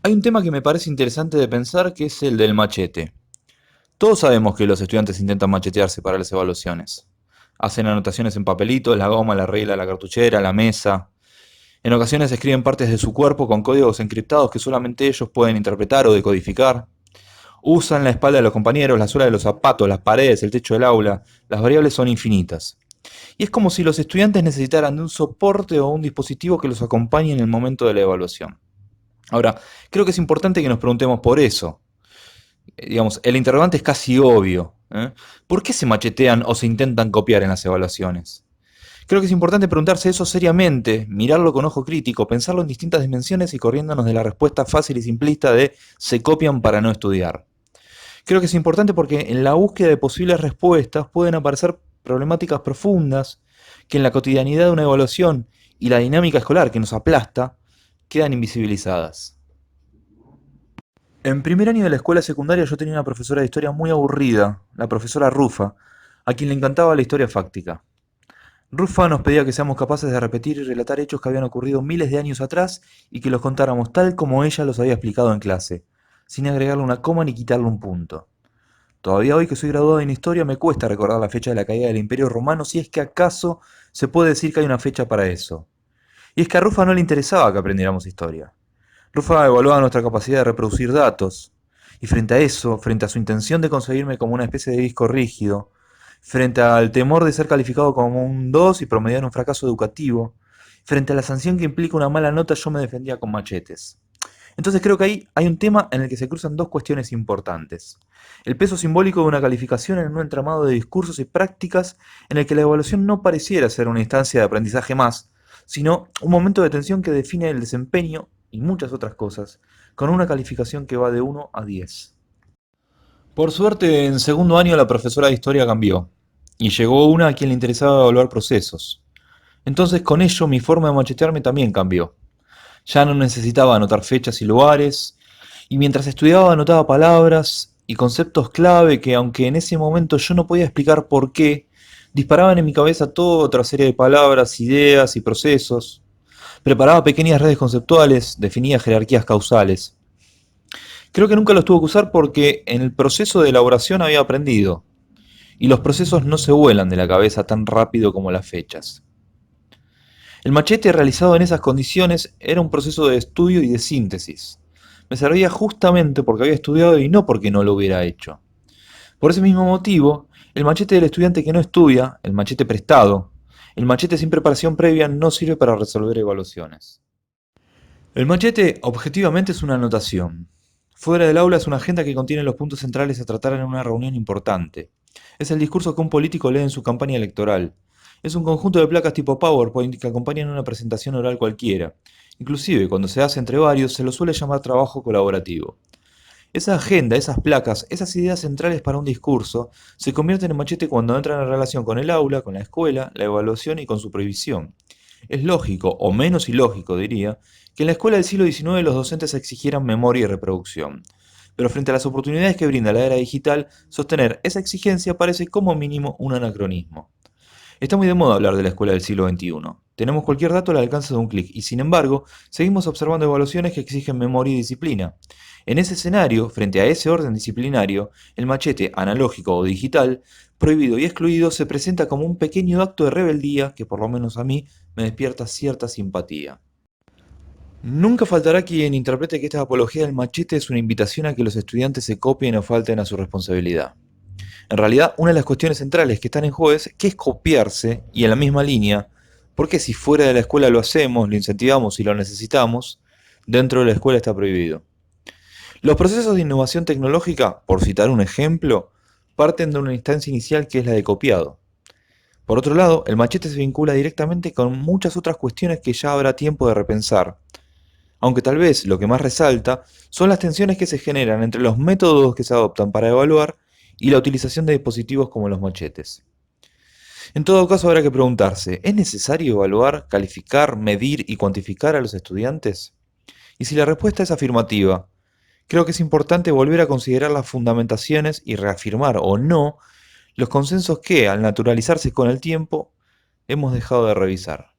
Hay un tema que me parece interesante de pensar que es el del machete. Todos sabemos que los estudiantes intentan machetearse para las evaluaciones. Hacen anotaciones en papelitos, la goma, la regla, la cartuchera, la mesa. En ocasiones escriben partes de su cuerpo con códigos encriptados que solamente ellos pueden interpretar o decodificar. Usan la espalda de los compañeros, la suela de los zapatos, las paredes, el techo del aula. Las variables son infinitas. Y es como si los estudiantes necesitaran de un soporte o un dispositivo que los acompañe en el momento de la evaluación. Ahora, creo que es importante que nos preguntemos por eso. Digamos, el interrogante es casi obvio. ¿Eh? ¿Por qué se machetean o se intentan copiar en las evaluaciones? Creo que es importante preguntarse eso seriamente, mirarlo con ojo crítico, pensarlo en distintas dimensiones y corriéndonos de la respuesta fácil y simplista de se copian para no estudiar. Creo que es importante porque en la búsqueda de posibles respuestas pueden aparecer problemáticas profundas que en la cotidianidad de una evaluación y la dinámica escolar que nos aplasta quedan invisibilizadas. En primer año de la escuela secundaria yo tenía una profesora de historia muy aburrida, la profesora Rufa, a quien le encantaba la historia fáctica. Rufa nos pedía que seamos capaces de repetir y relatar hechos que habían ocurrido miles de años atrás y que los contáramos tal como ella los había explicado en clase, sin agregarle una coma ni quitarle un punto. Todavía hoy que soy graduado en historia me cuesta recordar la fecha de la caída del Imperio Romano si es que acaso se puede decir que hay una fecha para eso. Y es que a Rufa no le interesaba que aprendiéramos historia. Rufa evaluaba nuestra capacidad de reproducir datos. Y frente a eso, frente a su intención de conseguirme como una especie de disco rígido, frente al temor de ser calificado como un 2 y promediar un fracaso educativo, frente a la sanción que implica una mala nota, yo me defendía con machetes. Entonces creo que ahí hay un tema en el que se cruzan dos cuestiones importantes. El peso simbólico de una calificación en un entramado de discursos y prácticas en el que la evaluación no pareciera ser una instancia de aprendizaje más, sino un momento de tensión que define el desempeño y muchas otras cosas, con una calificación que va de 1 a 10. Por suerte, en segundo año la profesora de historia cambió, y llegó una a quien le interesaba evaluar procesos. Entonces con ello mi forma de machetearme también cambió. Ya no necesitaba anotar fechas y lugares, y mientras estudiaba anotaba palabras y conceptos clave que, aunque en ese momento yo no podía explicar por qué, disparaban en mi cabeza toda otra serie de palabras, ideas y procesos. Preparaba pequeñas redes conceptuales, definía jerarquías causales. Creo que nunca los tuve que usar porque en el proceso de elaboración había aprendido, y los procesos no se vuelan de la cabeza tan rápido como las fechas. El machete realizado en esas condiciones era un proceso de estudio y de síntesis. Me servía justamente porque había estudiado y no porque no lo hubiera hecho. Por ese mismo motivo, el machete del estudiante que no estudia, el machete prestado, el machete sin preparación previa no sirve para resolver evaluaciones. El machete objetivamente es una anotación. Fuera del aula es una agenda que contiene los puntos centrales a tratar en una reunión importante. Es el discurso que un político lee en su campaña electoral. Es un conjunto de placas tipo PowerPoint que acompañan una presentación oral cualquiera. Inclusive, cuando se hace entre varios, se lo suele llamar trabajo colaborativo. Esa agenda, esas placas, esas ideas centrales para un discurso, se convierten en machete cuando entran en relación con el aula, con la escuela, la evaluación y con su prohibición. Es lógico, o menos ilógico diría, que en la escuela del siglo XIX los docentes exigieran memoria y reproducción. Pero frente a las oportunidades que brinda la era digital, sostener esa exigencia parece como mínimo un anacronismo. Está muy de moda hablar de la escuela del siglo XXI. Tenemos cualquier dato al alcance de un clic y sin embargo, seguimos observando evaluaciones que exigen memoria y disciplina. En ese escenario, frente a ese orden disciplinario, el machete analógico o digital, prohibido y excluido, se presenta como un pequeño acto de rebeldía que por lo menos a mí me despierta cierta simpatía. Nunca faltará quien interprete que esta apología del machete es una invitación a que los estudiantes se copien o falten a su responsabilidad. En realidad, una de las cuestiones centrales que están en juego es qué es copiarse y en la misma línea, porque si fuera de la escuela lo hacemos, lo incentivamos y lo necesitamos, dentro de la escuela está prohibido. Los procesos de innovación tecnológica, por citar un ejemplo, parten de una instancia inicial que es la de copiado. Por otro lado, el machete se vincula directamente con muchas otras cuestiones que ya habrá tiempo de repensar, aunque tal vez lo que más resalta son las tensiones que se generan entre los métodos que se adoptan para evaluar y la utilización de dispositivos como los machetes. En todo caso habrá que preguntarse, ¿es necesario evaluar, calificar, medir y cuantificar a los estudiantes? Y si la respuesta es afirmativa, creo que es importante volver a considerar las fundamentaciones y reafirmar o no los consensos que, al naturalizarse con el tiempo, hemos dejado de revisar.